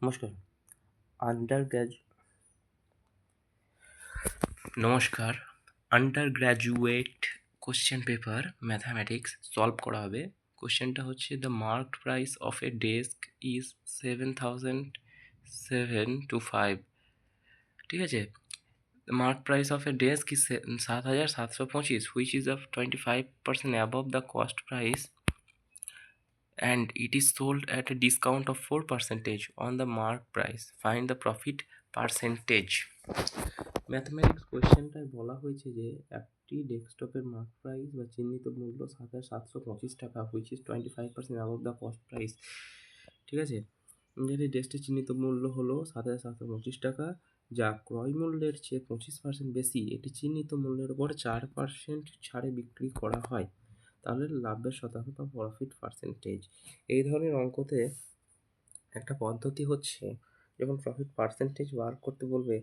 নমস্কার undergraduate question paper mathematics solve করা হবে। কোশ্চেনটা হচ্ছে the marked price of A desk is 7,007 ঠিক আছে। The marked price of a desk is 7,725 which is of 25% above the cost price and it is sold at a discount of 4% on the marked price. Find the profit percentage. Mathematics কোয়েশ্চেনটায় বলা হয়েছে যে একটি ডেস্কটপের mark price বা চিহ্নিত মূল্য 7,725 টাকা which is 25% above the cost price. ঠিক আছে, যেটি ডেস্কটির চিহ্নিত মূল্য হলো 7,725 টাকা, যা ক্রয় মূল্যের চেয়ে 25% বেশি। এটি চিহ্নিত মূল্যের উপর 4% ছাড়ে বিক্রি করা হয়। তাহলে লাভের শতাংশ বা প্রফিট পার্সেন্টেজ। এই ধরনের অঙ্কতে একটা পদ্ধতি হচ্ছে, যখন প্রফিট পার্সেন্টেজ বার করতে বলবে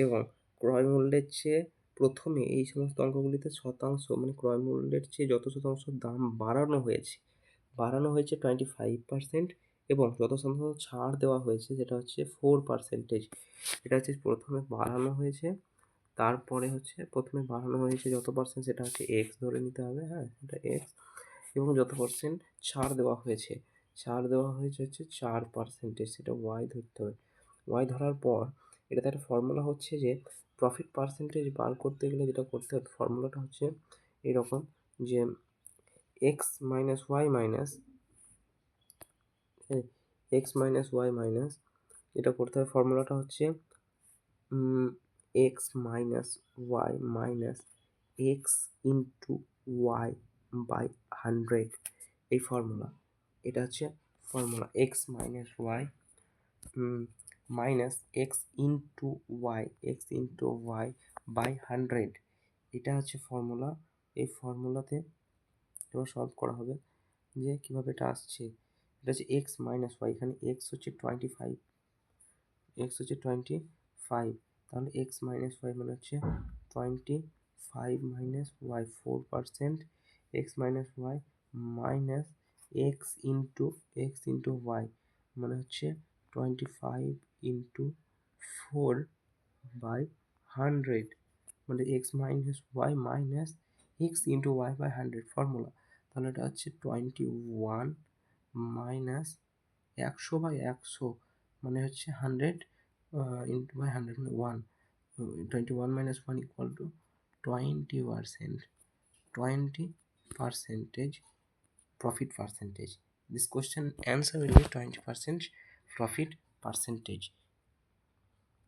এবং ক্রয় মূল্যের চেয়ে প্রথমে এই সমস্ত অঙ্কগুলিতে শতাংশ মানে ক্রয় মূল্যের চেয়ে যত শতাংশ দাম বাড়ানো হয়েছে 25% এবং যত শতাংশ ছাড় দেওয়া হয়েছে যেটা হচ্ছে 4%। এটা হচ্ছে প্রথমে বাড়ানো হয়েছে, তারপরে হচ্ছে প্রথমে বাড়ানো হয়েছে যত পার্সেন্ট সেটা হচ্ছে এক্স ধরে নিতে হবে, হ্যাঁ এটা এক্স, এবং যত পার্সেন্ট ছাড় দেওয়া হয়েছে হচ্ছে 4%, সেটা ওয়াই ধরতে হবে। ওয়াই ধরার পর এটাতে একটা ফর্মুলা হচ্ছে যে প্রফিট পার্সেন্টেজ বার করতে গেলে যেটা করতে হবে, ফর্মুলাটা হচ্ছে এরকম যে এক্স মাইনাস ওয়াই মাইনাস এটা করতে হবে। ফর্মুলাটা হচ্ছে x minus y minus x into y by 100, এই ফর্মুলা। এটা হচ্ছে formula x minus y minus x into y by 100, এটা হচ্ছে ফর্মুলা। এই ফর্মুলাতে এবার সলভ করা হবে যে কীভাবে এটা আসছে। এটা হচ্ছে এক্স মাইনাস ওয়াই, এখানে এক্স হচ্ছে 25, তাহলে এক্স মাইনাস ওয়াই মানে হচ্ছে 25 minus y 4%, x minus y minus x into y মানে হচ্ছে 25 ইন্টু 4 বাই 100, মানে x minus y minus x into y by 100 formula. তাহলে এটা হচ্ছে 21 মাইনাস 100/100 মানে হচ্ছে 100 ইন্টু বাই 100 মানে 1, 21 minus 1 equal to 20%. Profit percentage. This question answer will be 20% profit percentage.